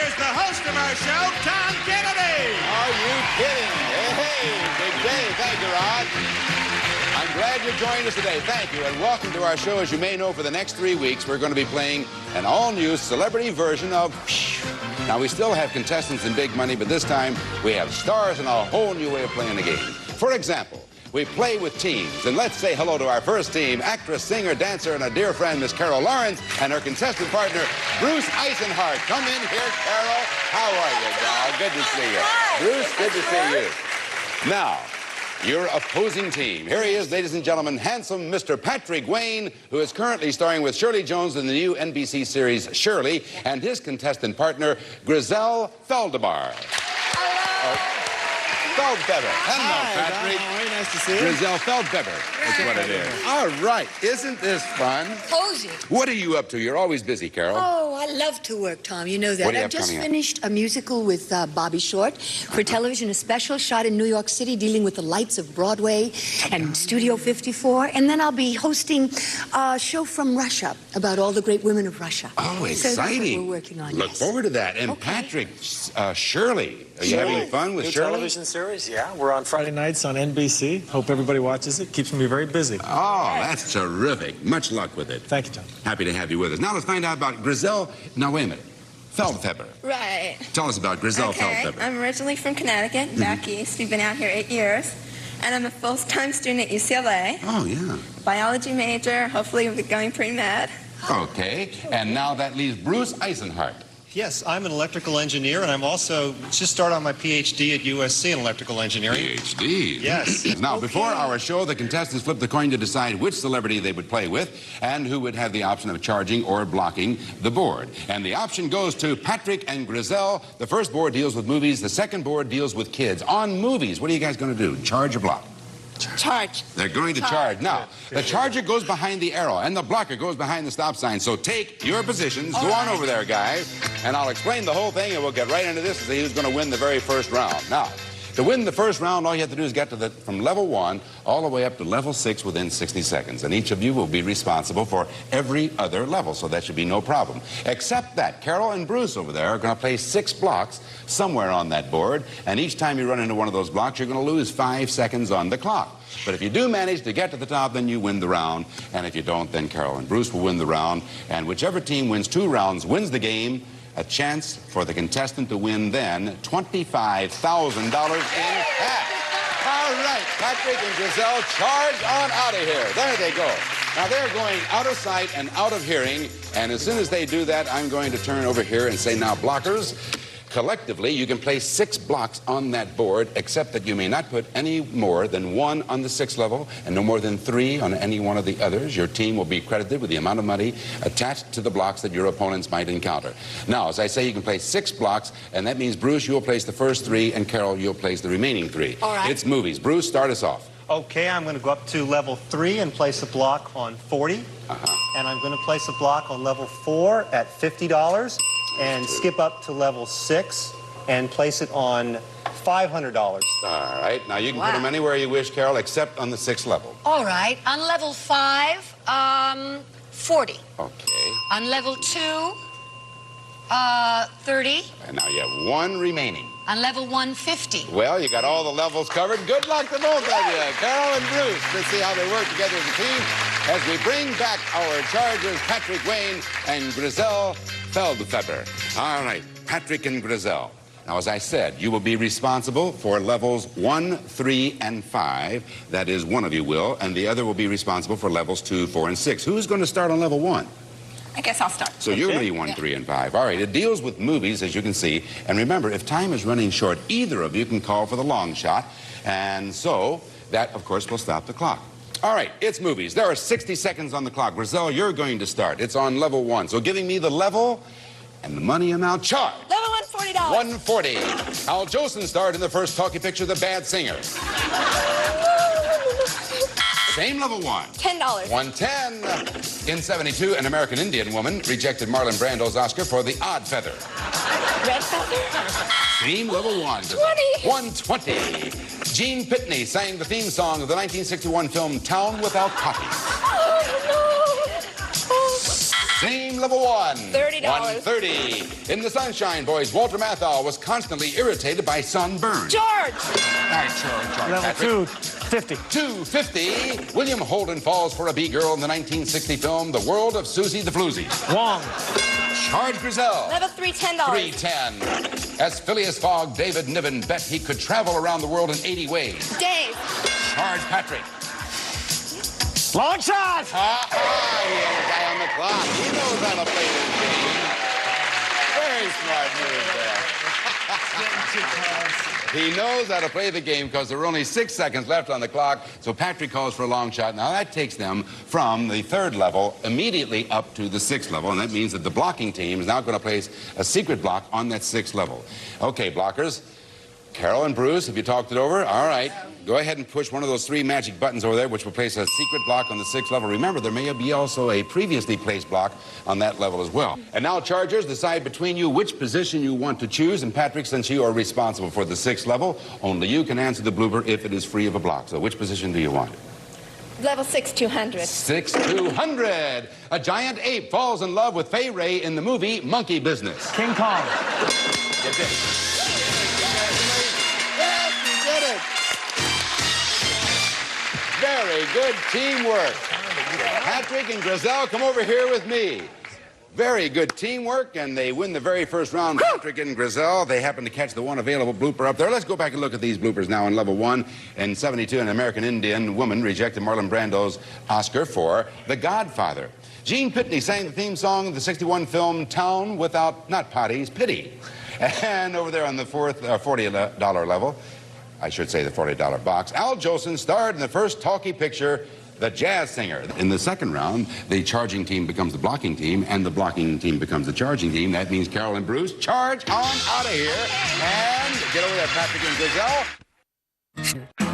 here's the host of our show, Tom Kennedy. Are you kidding? Hey, big day. Thank you, Rod. I'm glad you joined us today. Thank you, and welcome to our show. As you may know, for the next 3 weeks, we're going to be playing an all-new celebrity version of... Now, we still have contestants and big money, but this time we have stars and a whole new way of playing the game. For example, we play with teams, and let's say hello to our first team, actress, singer, dancer, and a dear friend, Miss Carol Lawrence, and her contestant partner, Bruce Eisenhart. Come in here, Carol. How are you, doll? Good to see you. Hi. Bruce, good to see you. Now, your opposing team. Here he is, ladies and gentlemen, handsome Mr. Patrick Wayne, who is currently starring with Shirley Jones in the new NBC series Shirley, and his contestant partner, Griselle Feldemar. Feldfeber. Hello, Patrick. Very nice to see you. Griselle Feldfeber. That's what it is. All right. Isn't this fun? Cozy. What are you up to? You're always busy, Carol. Oh, I love to work, Tom. You know that. What do you I've have just coming up? finished a musical with Bobby Short for television, a special shot in New York City dealing with the lights of Broadway and Studio 54. And then I'll be hosting a show from Russia about all the great women of Russia. Oh, So that's what exciting. we're working on. Look yes. forward to that. And Okay. Patrick, Shirley, are you having fun with New Shirley? television series, yeah. We're on Friday nights on NBC. Hope everybody watches it. Keeps me very busy. Oh, that's terrific. Much luck with it. Thank you, Tom. Happy to have you with us. Now let's find out about Griselle. Now, wait a minute. Feldfeber. Right. Tell us about Griselle Okay. Feldfeber. I'm originally from Connecticut, back east. We've been out here 8 years. And I'm a full-time student at UCLA. Oh, yeah. Biology major. Hopefully we'll be going pre-med. Okay. And now that leaves Bruce Eisenhart. Yes, I'm an electrical engineer, and I'm also just started on my PhD at USC in electrical engineering. PhD. Yes. Now, before our show, the contestants flipped the coin to decide which celebrity they would play with and who would have the option of charging or blocking the board. And the option goes to Patrick and Griselle. The first board deals with movies. The second board deals with kids. On movies, what are you guys going to do? Charge or block? Charge. They're going to charge. Now, the charger goes behind the arrow, and the blocker goes behind the stop sign. So take your positions. Go on over there, guys, and I'll explain the whole thing, and we'll get right into this and see who's going to win the very first round. Now, to win the first round, all you have to do is get to from level 1 all the way up to level 6 within 60 seconds. And each of you will be responsible for every other level, so that should be no problem. Except that Carol and Bruce over there are going to place 6 blocks somewhere on that board, and each time you run into one of those blocks, you're going to lose 5 seconds on the clock. But if you do manage to get to the top, then you win the round. And if you don't, then Carol and Bruce will win the round. And whichever team wins 2 rounds wins the game. A chance for the contestant to win then $25,000 in cash. All right, Patrick and Griselle, charge on out of here. There they go. Now, they're going out of sight and out of hearing. And as soon as they do that, I'm going to turn over here and say, now, blockers, collectively, you can place 6 blocks on that board, except that you may not put any more than 1 on the 6th level and no more than 3 on any one of the others. Your team will be credited with the amount of money attached to the blocks that your opponents might encounter. Now, as I say, you can place 6 blocks, and that means, Bruce, you'll place the first 3, and Carol, you'll place the remaining 3. All right. It's movies. Bruce, start us off. Okay, I'm going to go up to level 3 and place a block on 40. And I'm going to place a block on level 4 at $50. And skip up to level 6 and place it on $500. All right. Now, you can put them anywhere you wish, Carol, except on the 6th level. All right. On level 5, 40. Okay. On level 2, 30. And now you have 1 remaining. On level 1, 50. Well, you got all the levels covered. Good luck to both of you, Carol and Bruce. Let's see how they work together as a team as we bring back our chargers, Patrick Wayne and Griselle Feldfeber. All right, Patrick and Griselle. Now, as I said, you will be responsible for levels 1, 3, and 5. That is, one of you will, and the other will be responsible for levels 2, 4, and 6. Who's going to start on level 1? I guess I'll start. So you're going to be 1, 3, and 5. All right, it deals with movies, as you can see. And remember, if time is running short, either of you can call for the long shot. And so that, of course, will stop the clock. All right, it's movies. There are 60 seconds on the clock. Griselle, you're going to start. It's on level 1. So giving me the level and the money amount. Charge. Level 1, $40. $140. Al Jolson starred in the first talkie picture, The Bad Singer. Same level 1. $10. 110. In 72, an American Indian woman rejected Marlon Brando's Oscar for The Odd Feather. Red feather. Same level 1. 20. 120. Gene Pitney sang the theme song of the 1961 film Town Without Poppies. Oh, no. Same level 1. $30. 130. In the Sunshine Boys, Walter Matthau was constantly irritated by sunburn. George! All right, George. Level Patrick. 250. 250. William Holden falls for a B-girl in the 1960 film The World of Susie the Floozy. Wong. Charge Griselle. Level 3, $10. 310. As Phileas Fogg, David Niven bet he could travel around the world in 80 ways. Dave. Charge Patrick. Long shot! He had a guy on the clock. He knows how to play this game. Very smart move there. He knows how to play the game because there are only 6 seconds left on the clock. So Patrick calls for a long shot. Now that takes them from the 3rd level immediately up to the 6th level. And that means that the blocking team is now going to place a secret block on that 6th level. Okay, blockers. Carol and Bruce, have you talked it over? All right. Go ahead and push one of those 3 magic buttons over there, which will place a secret block on the 6th level. Remember, there may be also a previously placed block on that level as well. And now, Chargers, decide between you which position you want to choose. And Patrick, since you are responsible for the 6th level, only you can answer the blooper if it is free of a block. So which position do you want? Level 6, 200. 6,200. A giant ape falls in love with Fay Ray in the movie Monkey Business. King Kong. You did it. Yes, you did it. Very good teamwork. Patrick and Griselle, come over here with me. Very good teamwork, and they win the very first round. Patrick and Griselle, they happen to catch the one available blooper up there. Let's go back and look at these bloopers now in level 1. In 72, an American Indian woman rejected Marlon Brando's Oscar for The Godfather. Gene Pitney sang the theme song of the 61 film Town Without Not Potties, Pity. And over there on the $40 level, I should say the $40 box, Al Jolson starred in the first talkie picture, The Jazz Singer. In the 2nd round, the charging team becomes the blocking team, and the blocking team becomes the charging team. That means Carol and Bruce charge on out of here. And get over there, Patrick and Griselle.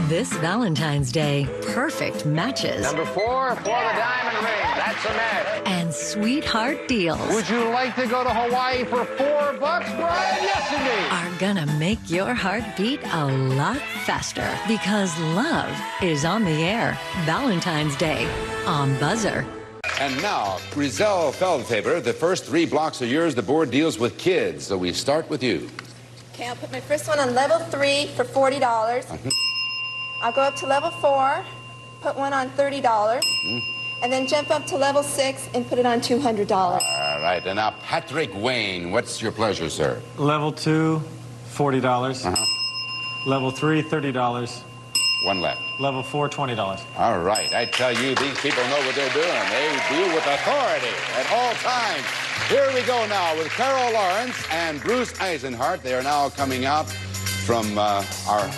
This Valentine's Day, perfect matches. Number 4 for the diamond ring. That's a match. And sweetheart deals. Would you like to go to Hawaii for $4, Brian? Yes, indeed. Are gonna make your heart beat a lot faster because love is on the air. Valentine's Day on Buzzer. And now, Griselle Feldfaber, the first 3 blocks are yours. The board deals with kids, so we start with you. Okay, I'll put my first one on level 3 for $40. I'll go up to level 4, put one on $30, and then jump up to level 6 and put it on $200. All right, and now Patrick Wayne, what's your pleasure, sir? Level 2, $40. Level 3, $30. One left. Level 4, $20. All right, I tell you, these people know what they're doing. They deal with authority at all times. Here we go now with Carol Lawrence and Bruce Eisenhart. They are now coming out from our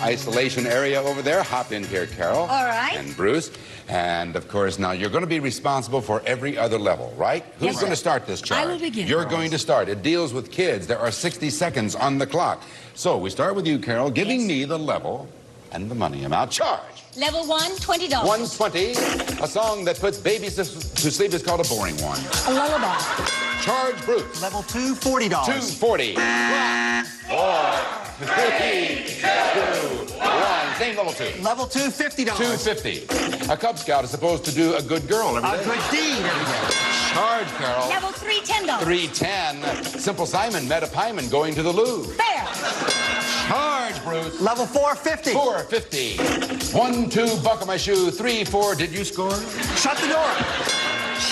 isolation area over there. Hop in here, Carol. All right. And Bruce. And, of course, now you're going to be responsible for every other level, right? Who's going to start this charge? I will begin. You're going to start. It deals with kids. There are 60 seconds on the clock. So we start with you, Carol, giving me the level and the money amount. Charge. Level 1, $20. 120. A song that puts babies to sleep is called a boring one. A lullaby. Charge, Bruce. Level 2, $40. 240. 4, 3, 2, 1. Same level 2. Level 2, $50. 250. A Cub Scout is supposed to do a good girl every A day. good deed every day. Charge, Carol. Level 3, $10. 310. Simple Simon met a pieman going to the loo. Fair. Charge, Bruce. Level 4, $50. 450. 1, 2, buckle my shoe. 3, 4, did you score? Shut the door.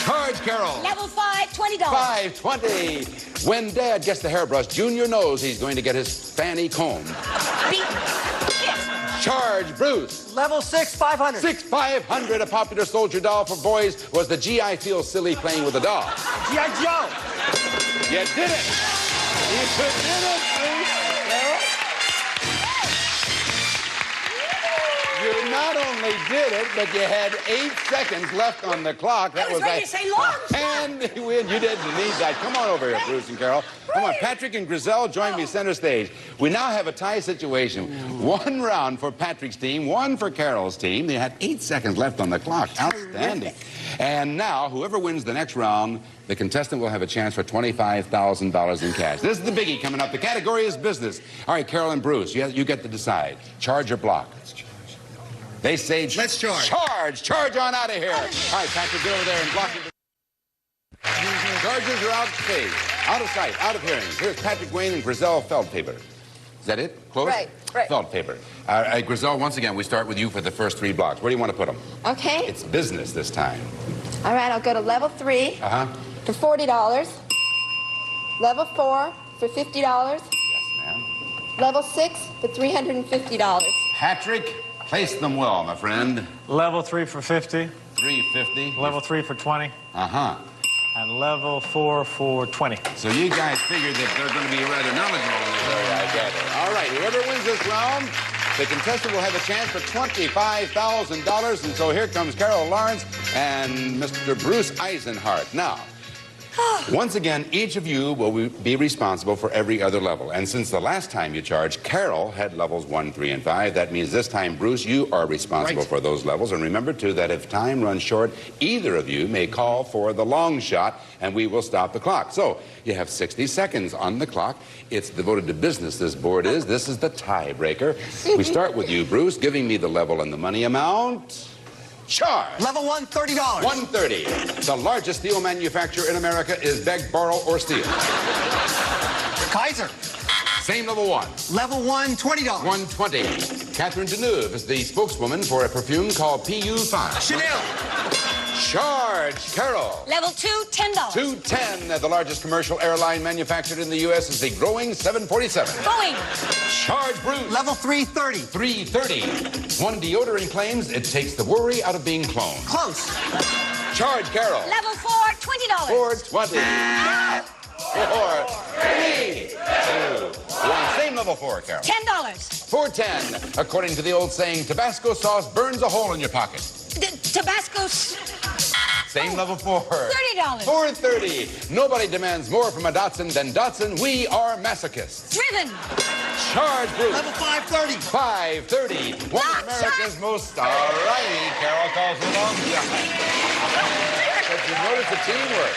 Charge, Carol. Level 5, $20. 520. When Dad gets the hairbrush, Junior knows he's going to get his fanny combed. Beat. Charge, Bruce. Level 6, $500. 500. A popular soldier doll for boys was the G.I. Feel Silly Playing with a Doll. G.I. Joe. You did it. You did it, Bruce. Carol. You not only did it, but you had 8 seconds left on the clock. I was ready to say long shot. And you didn't need that. Come on over here, Bruce and Carol. Come on, Patrick and Griselle, join me center stage. We now have a tie situation. 1 round for Patrick's team, 1 for Carol's team. They had 8 seconds left on the clock. Outstanding. And now, whoever wins the next round, the contestant will have a chance for $25,000 in cash. This is the biggie coming up. The category is business. All right, Carol and Bruce, you get to decide. Charge or block? They say... Let's charge. Charge! Charge on out of here. All right, Patrick, get over there and block it. Charges are out of stage, out of sight, out of hearing. Here's Patrick Wayne and Griselle Feldpaper. Is that it? Close? Right. Feldpaper. Griselle, once again, we start with you for the first 3 blocks. Where do you want to put them? Okay. It's business this time. All right, I'll go to level 3 for $40. Level 4 for $50. Yes, ma'am. Level 6 for $350. Patrick, place them well, my friend. Level 3 for 50. $350. Level 3 for 20. And level 4 for 20. So you guys figured that they're going to be rather knowledgeable in this area, I gather. All right, whoever wins this round, the contestant will have a chance for $25,000. And so here comes Carol Lawrence and Mr. Bruce Eisenhart. Now, once again, each of you will be responsible for every other level. And since the last time you charged, Carol had levels 1, 3, and 5. That means this time, Bruce, you are responsible for those levels. And remember, too, that if time runs short, either of you may call for the long shot, and we will stop the clock. So you have 60 seconds on the clock. It's devoted to business, this board is. This is the tiebreaker. We start with you, Bruce, giving me the level and the money amount. Charge. Level 1, $30. $130. The largest steel manufacturer in America is beg, borrow, or steal. Kaiser. Same level 1. Level 1, $20. $120. Catherine Deneuve is the spokeswoman for a perfume called PU5. Chanel. Charge. Carol. Level 2, $10. $210. The largest commercial airline manufactured in the U.S. is the growing 747. Boeing. Charge, Bruce. Level 3, $30. $330. One deodorant claims it takes the worry out of being cloned. Close. Charge, Carol. Level 4, $20. $420. 4, 3, 2, 1. Same level 4, Carol. $10. $410. According to the old saying, Tabasco sauce burns a hole in your pocket. Tabasco. Same level 4. $30. $430. Nobody demands more from a Datsun than Datsun. We are masochists. Driven. Charge, Bruce. Level 5, $30. $530. One of America's most... All righty. Carol calls it along. But you notice the teamwork.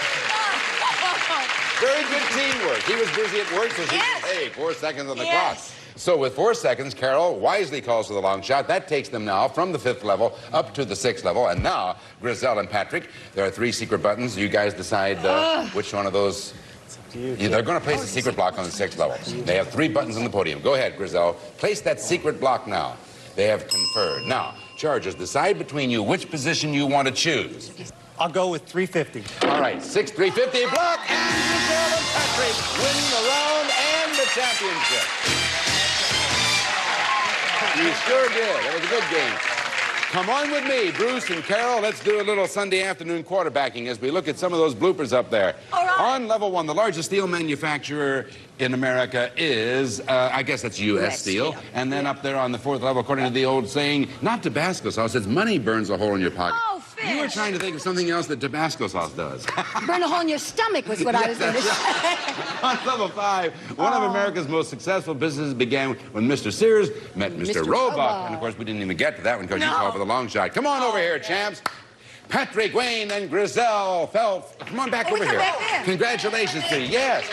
Very good teamwork. He was busy at work, so she could take 4 seconds on the clock. So with 4 seconds, Carol wisely calls for the long shot. That takes them now from the 5th level up to the 6th level. And now, Griselle and Patrick, there are 3 secret buttons. You guys decide which one of those... They're going to place a secret block on the 6th level. They have 3 buttons on the podium. Go ahead, Griselle. Place that secret block now. They have conferred. Now, charges, decide between you which position you want to choose. I'll go with $350. All right, 6 350 block, and Griselle and Patrick win the round and the championship. You sure did. That was a good game. Come on with me, Bruce and Carol. Let's do a little Sunday afternoon quarterbacking as we look at some of those bloopers up there. All right. On level 1, the largest steel manufacturer in America is, I guess that's U.S. Steel. And then up there on the 4th level, according to the old saying, not Tabasco sauce, it's money burns a hole in your pocket. Oh, fish. You were trying to think of something else that Tabasco sauce does. Burn a hole in your stomach was what I was going to say. On level 5, one of America's most successful businesses began when Mr. Sears met Mr. Roebuck. And, of course, we didn't even get to that one because you called for the long shot. Come on over here, champs. Patrick Wayne and Griselle Phelps. Come on back over here. Congratulations to you. Yes.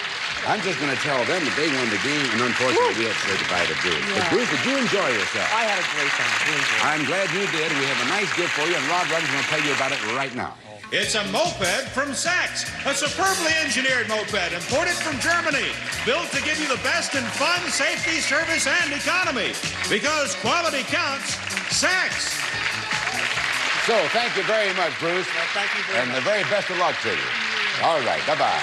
I'm just going to tell them that they won the game, and unfortunately, we had to say goodbye to Bruce. But Bruce, did you enjoy yourself? I had a great time. I'm glad you did. We have a nice gift for you, and Rod Rogers will tell you about it right now. It's a moped from Sachs, a superbly engineered moped imported from Germany, built to give you the best in fun, safety, service, and economy. Because quality counts, Sachs. So, thank you very much, Bruce. Thank you very much. And the very best of luck to you. All right, bye-bye.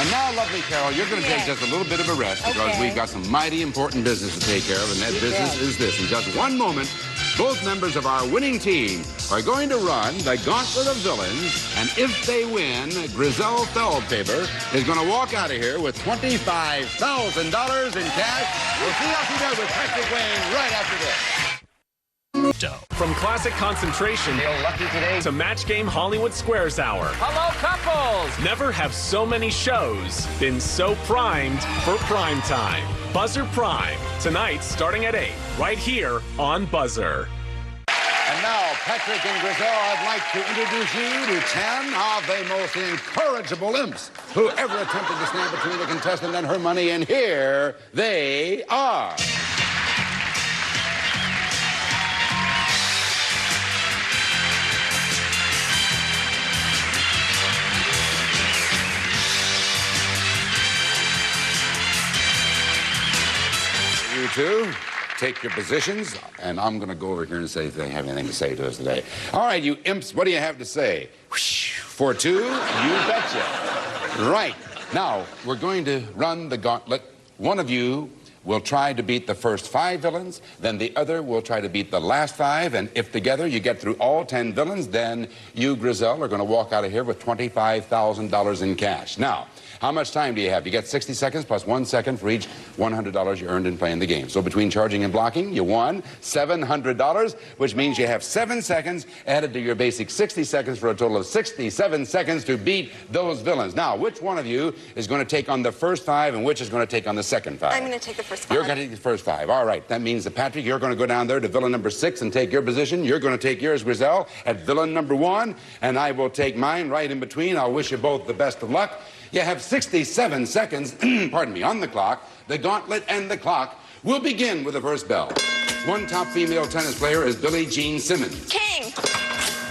And now, lovely Carol, you're going to take just a little bit of a rest because we've got some mighty important business to take care of, and that business is this. In just one moment, both members of our winning team are going to run the gauntlet of villains, and if they win, Griselle Feldpaper is going to walk out of here with $25,000 in cash. We'll see how she does with Patrick Wayne right after this. From classic concentration to match game Hollywood Squares Hour. Hello, couples! Never have so many shows been so primed for prime time. Buzzer Prime, tonight starting at 8, right here on Buzzer. And now, Patrick and Griselle, I'd like to introduce you to 10 of the most incorrigible imps who ever attempted to stand between the contestant and her money, and here they are. two, take your positions, and I'm going to go over here and see if they have anything to say to us today. All right, you imps, what do you have to say? For two, you betcha. Right. Now, we're going to run the gauntlet. One of you will try to beat the first 5 villains, then the other will try to beat the last 5, and if together you get through all 10 villains, then you, Griselle, are going to walk out of here with $25,000 in cash. Now, how much time do you have? You get 60 seconds plus 1 second for each $100 you earned in playing the game. So between charging and blocking, you won $700, which means you have 7 seconds added to your basic 60 seconds for a total of 67 seconds to beat those villains. Now, which one of you is going to take on the first 5 and which is going to take on the second 5? I'm going to take the first 5. You're going to take the first 5. All right. That means that, Patrick, you're going to go down there to villain number 6 and take your position. You're going to take yours, Griselle, at villain number 1, and I will take mine right in between. I'll wish you both the best of luck. You have 67 seconds, pardon me, on the clock. The gauntlet and the clock will begin with the first bell. One top female tennis player is Billie Jean Simmons. King.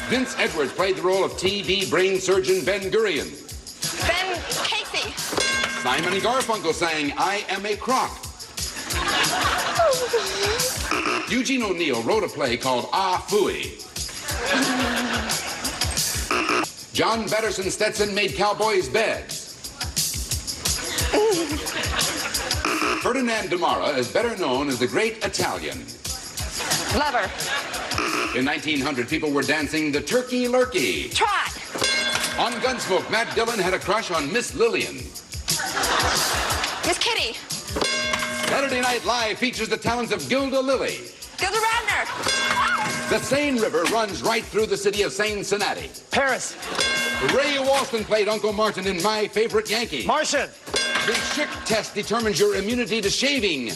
Vince Edwards played the role of TB brain surgeon Ben Gurion. Ben Casey. Simon and Garfunkel sang I Am a Croc. Eugene O'Neill wrote a play called Ah Phooey. John Batterson Stetson made cowboys' beds. Ferdinand Damara is better known as the Great Italian. Lover. In 1900, people were dancing the Turkey Lurkey. Trot. On Gunsmoke, Matt Dillon had a crush on Miss Lillian. Miss Kitty. Saturday Night Live features the talents of Gilda Lilly. Gilda Radner. The Seine River runs right through the city of Cincinnati. Paris. Ray Walston played Uncle Martin in My Favorite Yankee. Martian. The Schick test determines your immunity to shaving.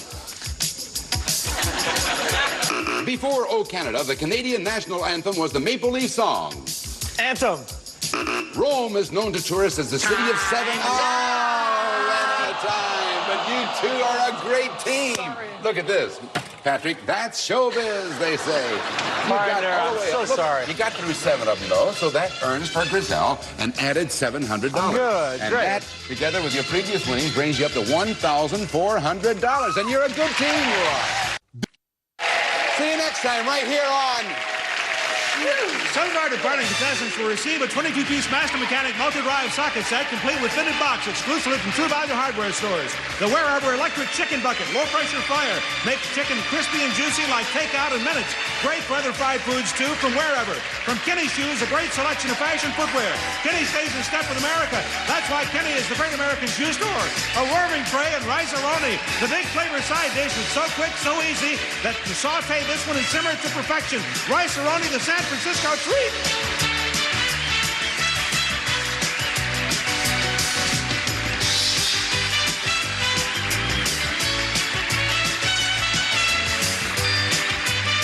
Before O Canada, the Canadian national anthem was the Maple Leaf Song. Anthem. Rome is known to tourists as the city of 7. Oh, ran out of time. But you two are a great team. Sorry. Look at this. Patrick, that's showbiz, they say. I'm so sorry. You got through 7 of them, though, so that earns for Griselle an added $700. Good, and great. that, together with your previous winnings, brings you up to $1,400. And you're a good team, you are. See you next time right here on... Some of our departing contestants will receive a 22-piece Master Mechanic multi-drive socket set complete with fitted box exclusively from True Value hardware stores. The Wherever electric chicken bucket, low-pressure fryer, makes chicken crispy and juicy like takeout in minutes. Great for other fried foods, too, from Wherever. From Kenny Shoes, a great selection of fashion footwear. Kenny stays in step with America. That's why Kenny is the great American shoe store. A warming tray and rice-a-roni. The big flavor side dish is so quick, so easy, that to saute this one and simmer it to perfection. Rice-a-roni, the San Francisco treat.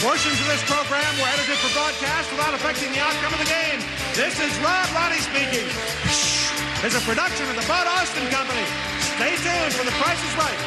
Portions of this program were edited for broadcast without affecting the outcome of the game. This is Rob Ronnie speaking. Shh. It's a production of the Bud Austin Company. Stay tuned for The Price is Right.